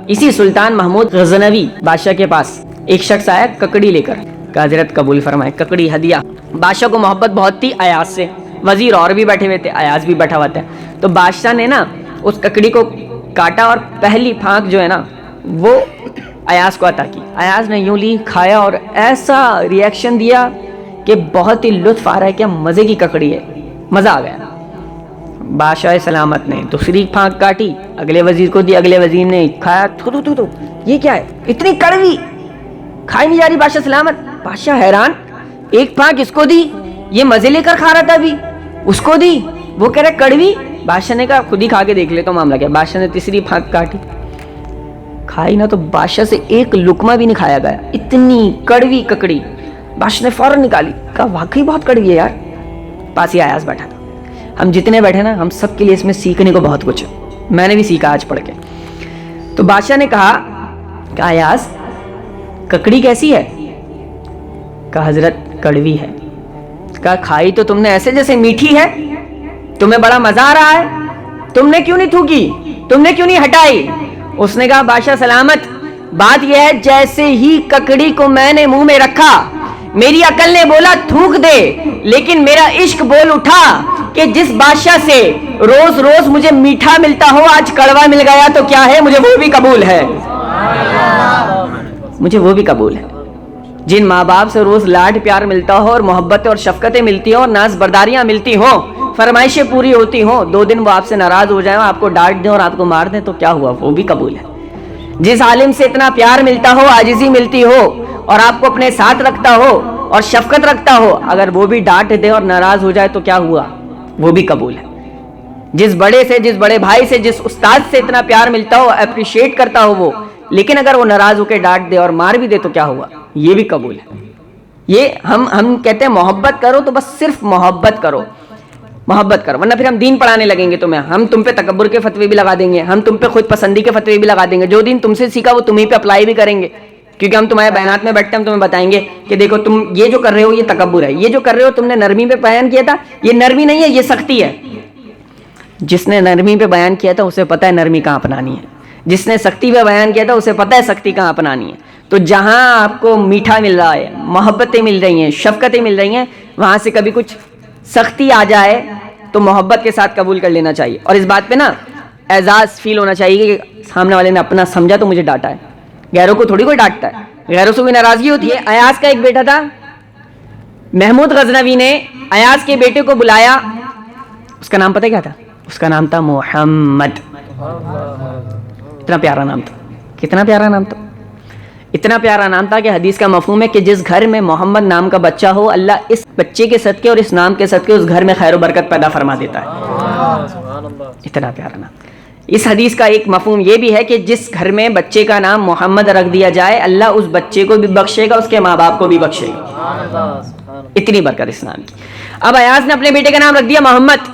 اسی سلطان محمود غزنوی بادشاہ کے پاس ایک شخص آیا ککڑی لے کر، کہ حضرت قبول فرمائے، ککڑی ہدیہ۔ بادشاہ کو محبت بہت تھی ایاز سے، وزیر اور بھی بیٹھے ہوئے تھے، ایاز بھی بیٹھا ہوا تھا۔ تو بادشاہ نے نا اس ککڑی کو کاٹا اور پہلی پھانک جو ہے نا وہ ایاز کو عطا کی۔ ایاز نے یوں لی، کھایا اور ایسا ریئیکشن دیا کہ بہت ہی لطف آ رہا ہے، کیا مزے کی ککڑی ہے، مزہ آ گیا۔ بادشاہ سلامت نے دوسری پھانک کاٹی، اگلے وزیر کو دی، اگلے وزیر نے کھایا، تو یہ کیا ہے، اتنی کڑوی، کھائی نہیں جا رہی بادشاہ سلامت۔ بادشاہ حیران، ایک پھانک اس کو دی، یہ مزے لے کر کھا رہا تھا، ابھی اس کو دی، وہ کہہ رہا کڑوی۔ بادشاہ نے کہا خود ہی کھا کے دیکھ لے تو معاملہ کیا۔ بادشاہ نے تیسری پھانک کاٹی، کھائی نہ تو بادشاہ سے ایک لقمہ بھی نہیں کھایا گیا، اتنی کڑوی ککڑی۔ بادشاہ نے فوراً نکالی، کہا واقعی بہت کڑوی ہے یار۔ پاس ہی ایاز بیٹھا تھا۔ ہم جتنے بیٹھے نا، ہم سب کے لیے اس میں سیکھنے کو بہت کچھ ہے، میں نے بھی سیکھا آج پڑھ کے۔ تو بادشاہ نے کہا کہ ایاز ککڑی کیسی ہے؟ کہا حضرت کڑوی ہے۔ کہا کھائی تو تم نے ایسے جیسے میٹھی ہے، تمہیں بڑا مزہ آ رہا ہے، تم نے کیوں نہیں تھوکی، تم نے کیوں نہیں ہٹائی؟ اس نے کہا بادشاہ سلامت، بات یہ ہے جیسے ہی ککڑی کو میں نے منہ میں رکھا، میری عقل نے بولا تھوک دے، لیکن میرا عشق بول اٹھا کہ جس بادشاہ سے روز روز مجھے میٹھا ملتا ہو آج کڑوا مل گیا تو کیا ہے، مجھے وہ بھی قبول ہے، مجھے وہ بھی قبول ہے۔ جن ماں باپ سے روز لاڈ پیار ملتا ہو اور محبتیں اور شفقتیں ملتی ہوں اور ناز برداریاں ملتی ہوں، فرمائشیں پوری ہوتی ہوں، 2 دن وہ آپ سے ناراض ہو جائیں، آپ کو ڈانٹ دیں اور آپ کو مار دیں تو کیا ہوا، وہ بھی قبول ہے۔ جس عالم سے اتنا پیار ملتا ہو، عاجزی ملتی ہو اور آپ کو اپنے ساتھ رکھتا ہو اور شفقت رکھتا ہو، اگر وہ بھی ڈانٹ دے اور ناراض ہو جائے تو کیا ہوا، وہ بھی قبول ہے۔ جس بڑے سے، جس بڑے بھائی سے، جس استاد سے اتنا پیار ملتا ہو، اپریشیٹ کرتا ہو وہ، لیکن اگر وہ ناراض ہو کے ڈانٹ دے اور مار بھی دے تو کیا ہوا، یہ بھی قبول ہے۔ یہ ہم کہتے ہیں محبت کرو تو بس صرف محبت کرو، محبت کرو، ورنہ پھر ہم دین پڑھانے لگیں گے تمہیں، ہم تم پہ تکبر کے فتوے بھی لگا دیں گے، ہم تم پہ خود پسندی کے فتوے بھی لگا دیں گے، جو دین تم سے سیکھا وہ تمہیں پہ اپلائی بھی کریں گے، کیونکہ ہم تمہارے بیانات میں بیٹھتے ہیں، ہم تمہیں بتائیں گے کہ دیکھو تم یہ جو کر رہے ہو یہ تکبر ہے، یہ جو کر رہے ہو تم نے نرمی پہ بیان کیا تھا یہ نرمی نہیں ہے، یہ سختی ہے۔ جس نے نرمی پہ بیان کیا تھا اسے پتہ ہے نرمی کہاں اپنانی ہے، جس نے سختی پہ بیان کیا تھا اسے پتہ ہے سختی کہاں اپنانی ہے۔ تو جہاں آپ کو میٹھا مل رہا ہے، محبتیں مل رہی ہیں، شفقتیں مل رہی ہیں، وہاں سے کبھی کچھ سختی آ جائے تو محبت کے ساتھ قبول کر لینا چاہیے، اور اس بات پہ نا اعزاز فیل ہونا چاہیے کہ سامنے والے نے اپنا سمجھا تو مجھے ڈانٹا ہے، غیروں کو تھوڑی کوئی ڈانٹتا ہے، غیروں سے بھی ناراضگی ہوتی ہے۔ ایاز کا ایک بیٹا تھا، محمود غزنوی نے ایاز کے بیٹے کو بلایا، اس کا نام پتہ کیا تھا؟ اس کا نام تھا محمد۔ اتنا پیارا نام تھا، کتنا پیارا نام تھا، اتنا پیارا نام تھا کہ حدیث کا مفہوم ہے کہ جس گھر میں محمد نام کا بچہ ہو، اللہ اس بچے کے صدقے اور اس نام کے صدقے اس گھر میں خیر و برکت پیدا فرما دیتا ہے۔ اتنا پیارا نام۔ اس حدیث کا ایک مفہوم یہ بھی ہے کہ جس گھر میں بچے کا نام محمد رکھ دیا جائے، اللہ اس بچے کو بھی بخشے گا، اس کے ماں باپ کو بھی بخشے گا، اتنی برکت اس نام کی۔ اب ایاز نے اپنے بیٹے کا نام رکھ دیا محمد۔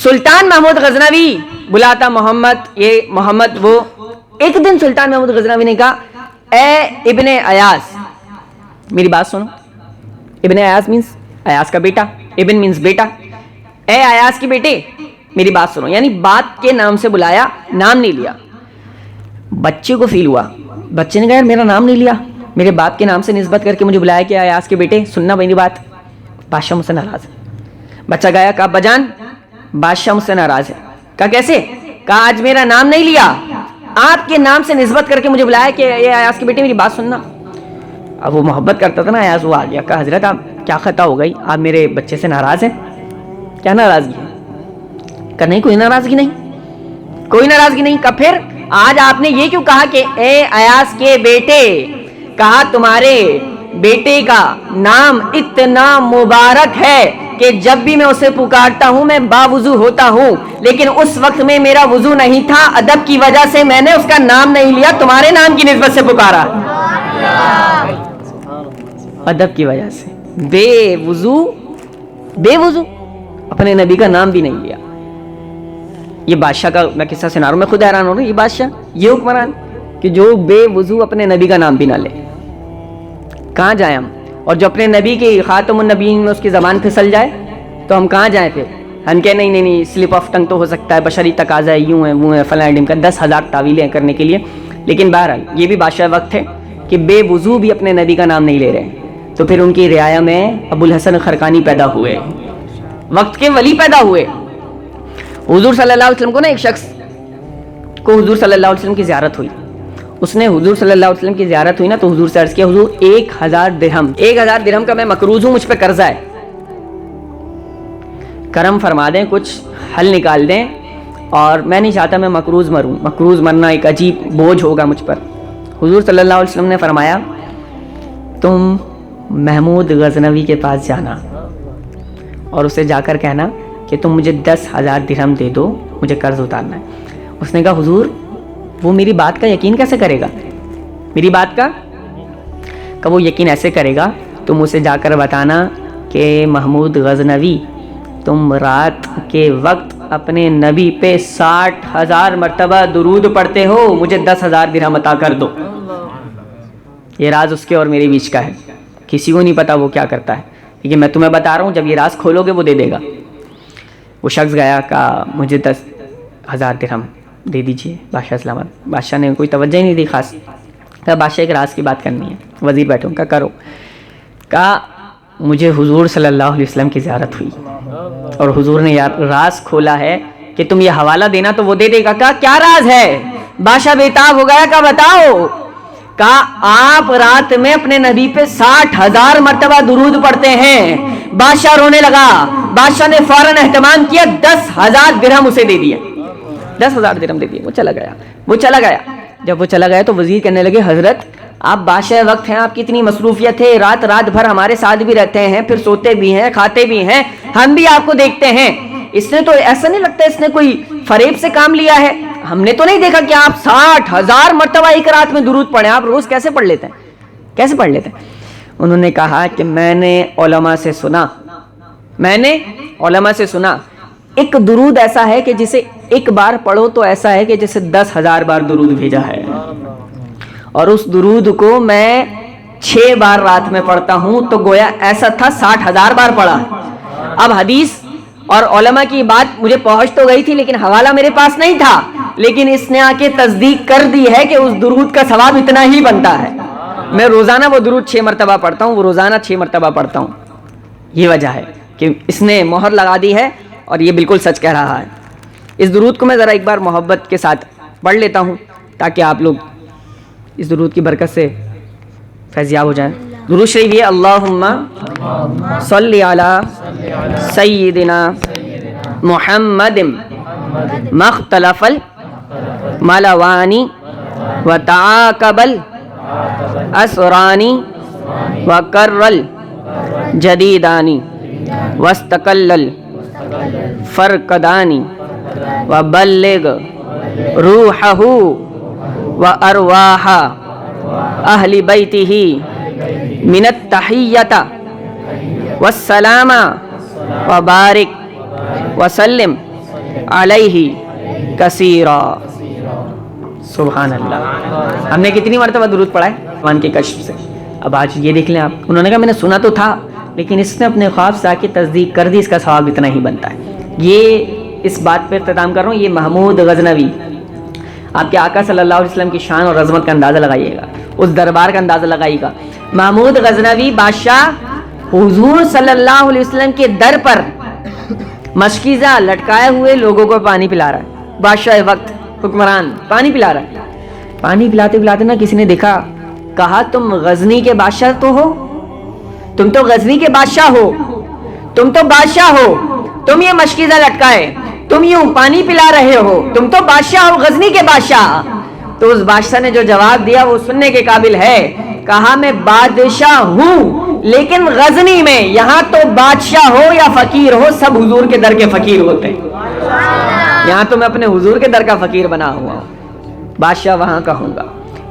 سلطان محمود غزنوی بلاتا محمد، یہ محمد وہ۔ ایک دن سلطان محمود غزنوی نے کہا اے ابن ایاز، میری بات سنو، ابن ایاز مینز ایاز کا بیٹا، ابن مینز بیٹا، اے ایاز کے بیٹے میری بات سنو، یعنی بات کے نام سے بلایا، نام نہیں لیا۔ بچے کو فیل ہوا، بچے نے کہا یار میرا نام نہیں لیا، میرے باپ کے نام سے نسبت کر کے مجھے بلایا کہ ایاز کے بیٹے سننا میری بات، بادشاہ مجھ سے ناراض ہے۔ بچہ گیا، کہا بجان بادشاہ مجھ سے ناراض ہے۔ کہا کیسے؟ کہا آج میرا نام نہیں لیا، آپ کے نام سے نسبت کر کے مجھے بلایا کہ اے ایاز کے بیٹے میری بات سننا۔ اب وہ محبت کرتا تھا نا ایاز، وہ آ گیا، کہا حضرت آپ کیا خطا ہو گئی، آپ میرے بچے سے ناراض ہیں، کیا ناراضگی ہے؟ کہا نہیں کوئی ناراضگی نہیں، کوئی ناراضگی نہیں۔ کہا پھر آج آپ نے یہ کیوں کہا کہ اے ایاز کے بیٹے؟ کہا تمہارے بیٹے کا نام اتنا مبارک ہے کہ جب بھی میں اسے پکارتا ہوں میں باوضو ہوتا ہوں، لیکن اس وقت میں میرا وضو نہیں تھا، ادب کی وجہ سے میں نے اس کا نام نہیں لیا، تمہارے نام کی نسبت سے پکارا، ادب کی وجہ سے۔ بے وضو اپنے نبی کا نام بھی نہیں لیا۔ یہ بادشاہ کا میں قصہ سنا رہا ہوں، میں خود حیران ہو رہا ہوں، یہ بادشاہ، یہ حکمران کہ جو بے وضو اپنے نبی کا نام بھی نہ لے، کہاں جائیں ہم؟ اور جو اپنے نبی کے خاتم النبیین میں اس کی زبان پھسل جائے تو ہم کہاں جائیں پھر؟ ہم کہ نہیں سلپ آف ٹنگ تو ہو سکتا ہے، بشری تقاضا ہے، یوں ہے وہ ہے فلاں ڈیم کا، 10,000 تعویلیں کرنے کے لیے. لیکن بہرحال یہ بھی بادشاہ وقت تھے کہ بے وضو بھی اپنے نبی کا نام نہیں لے رہے. تو پھر ان کی رعایا میں ابو الحسن خرقانی پیدا ہوئے، وقت کے ولی پیدا ہوئے. حضور صلی اللہ علیہ وسلم کو نا ایک شخص کو حضور صلی اللہ علیہ وسلم کی زیارت ہوئی. اس نے حضور صلی اللہ علیہ وسلم کی زیارت ہوئی نا تو حضور سے عرض کیا، حضور 1,000 درہم کا میں مقروض ہوں، مجھ پہ قرضہ ہے، کرم فرما دیں، کچھ حل نکال دیں، اور میں نہیں چاہتا میں مقروض مروں، مقروض مرنا ایک عجیب بوجھ ہوگا مجھ پر. حضور صلی اللہ علیہ وسلم نے فرمایا، تم محمود غزنوی کے پاس جانا اور اسے جا کر کہنا کہ تم مجھے 10,000 درہم دے دو، مجھے قرض اتارنا ہے. اس نے کہا، حضور وہ میری بات کا یقین کیسے کرے گا؟ میری بات کا کہ وہ یقین ایسے کرے گا، تم اسے جا کر بتانا کہ محمود غزنوی تم رات کے وقت اپنے نبی پہ 60,000 مرتبہ درود پڑھتے ہو، مجھے 10,000 درہم عطا کر دو. یہ راز اس کے اور میرے بیچ کا ہے، کسی کو نہیں پتا وہ کیا کرتا ہے، لیکن میں تمہیں بتا رہا ہوں جب یہ راز کھولو گے وہ دے دے گا. وہ شخص گیا، کہا مجھے 10,000 درہم دے دیجئے بادشاہ سلامت. بادشاہ نے کوئی توجہ ہی نہیں دی خاص. کہا بادشاہ ایک راز کی بات کرنی ہے. وزیر بیٹھوں، کہا کرو. کہا مجھے حضور صلی اللہ علیہ وسلم کی زیارت ہوئی اور حضور نے راز کھولا ہے کہ تم یہ حوالہ دینا تو وہ دے دے گا. کہا کیا راز ہے؟ بادشاہ بےتاب ہو گیا. کہا بتاؤ. کہا آپ رات میں اپنے نبی پہ 60,000 مرتبہ درود پڑھتے ہیں. بادشاہ رونے لگا. بادشاہ نے فوراً اہتمام کیا، 10,000 درہم اسے دے دیا. 10,000 درہم دے دیے. وہ چلا گیا. جب وہ چلا گیا تو وزیر کہنے لگے، حضرت آپ بادشاہ وقت ہیں، آپ کی اتنی مصروفیت ہے، رات بھر ہمارے ساتھ بھی رہتے ہیں، پھر سوتے بھی ہیں، کھاتے بھی ہیں، ہم بھی آپ کو دیکھتے ہیں. اس نے تو ایسا نہیں لگتا اس نے کوئی فریب سے کام لیا ہے. ہم نے تو نہیں دیکھا کہ آپ 60,000 مرتبہ ایک رات میں درود پڑھیں. آپ روز کیسے پڑھ لیتے ہیں؟ انہوں نے کہا کہ میں نے علماء سے سنا ایک درود ایسا ہے کہ جسے ایک بار پڑھو تو ایسا ہے کہ جسے 10,000 بار درود بھیجا ہے، اور اس درود کو میں 6 بار رات میں پڑھتا ہوں تو گویا ایسا تھا 60,000 بار پڑھا. اب حدیث اور علماء کی بات مجھے پہنچ تو گئی تھی لیکن حوالہ میرے پاس نہیں تھا، لیکن اس نے آ کے تصدیق کر دی ہے کہ اس درود کا ثواب اتنا ہی بنتا ہے. میں روزانہ وہ درود 6 مرتبہ پڑھتا ہوں. یہ وجہ ہے کہ اس نے مہر لگا دی ہے اور یہ بالکل سچ کہہ رہا ہے. اس درود کو میں ذرا ایک بار محبت کے ساتھ پڑھ لیتا ہوں تاکہ آپ لوگ اس درود کی برکت سے فیضیاب ہو جائیں. درود شریف یہ، اللہم صلی علی سیدنا محمد مختلف الملوانی وتعاقب الاسرانی وکر الجدیدانی واستقل الفرقدانی وبلغ روحہ وارواح اہل بیتہ من التحیۃ والسلام وبارک وسلم علیہ کثیرا. سبحان اللہ. ہم نے کتنی مرتبہ درود پڑھا ہے قرآن کے کشف سے. اب آج یہ دیکھ لیں آپ. انہوں نے کہا میں نے سنا تو تھا لیکن اس نے اپنے خواب سے آ کے تصدیق کر دی، اس کا ثواب اتنا ہی بنتا ہے. یہ اس بات پہ اختتام کر رہا ہوں. یہ محمود غزنوی، آپ کے آقا صلی اللہ علیہ وسلم کی شان اور عظمت کا اندازہ لگائیے گا، اس دربار کا اندازہ لگائیے گا. محمود غزنوی بادشاہ حضور صلی اللہ علیہ وسلم کے در پر مشکیزہ لٹکائے ہوئے لوگوں کو پانی پلا رہا ہے. بادشاہ وقت، حکمران پانی پلا رہا ہے. پانی پلاتے پلاتے نا کسی نے دیکھا، کہا تم غزنی کے بادشاہ تو ہو، تم تو غزنی کے بادشاہ ہو، تم تو بادشاہ ہو، تم یہ مشکیزہ لٹکائے، تم یوں پانی پلا رہے ہو، تم تو بادشاہ ہو، غزنی کے بادشاہ. تو اس بادشاہ نے جو جواب دیا وہ سننے کے قابل ہے. کہا میں بادشاہ ہوں لیکن غزنی میں، یہاں تو بادشاہ ہو یا فقیر ہو سب حضور کے در کے فقیر ہوتے ہیں. یہاں تو میں اپنے حضور کے در کا فقیر بنا ہوا ہوں، بادشاہ وہاں کا ہوں گا.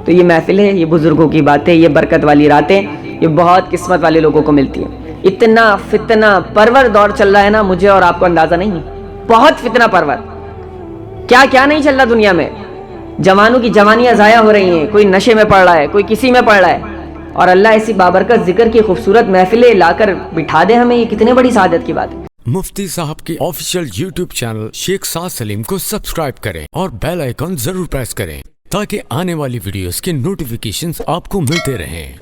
تو یہ محفل ہے، یہ بزرگوں کی باتیں، یہ برکت والی راتیں، یہ بہت قسمت والے لوگوں کو ملتی ہیں. اتنا فتنہ پرور دور چل رہا ہے نا، مجھے اور آپ کو اندازہ نہیں ہے. بہت فتنہ پرور، کیا کیا نہیں چل رہا دنیا میں. جوانوں کی جوانیاں ضائع ہو رہی ہیں، کوئی نشے میں پڑ رہا ہے، کوئی کسی میں پڑ رہا ہے، اور اللہ ایسی بابرکت ذکر کی خوبصورت محفلیں لا کر بٹھا دے ہمیں. یہ کتنے بڑی سعادت کی بات ہے. مفتی صاحب کے آفیشیل یوٹیوب چینل شیخ سعد سلیم کو سبسکرائب کریں اور بیل آئیکن ضرور پریس کریں تاکہ آنے والی ویڈیوز کے نوٹیفیکیشنز آپ کو ملتے رہیں۔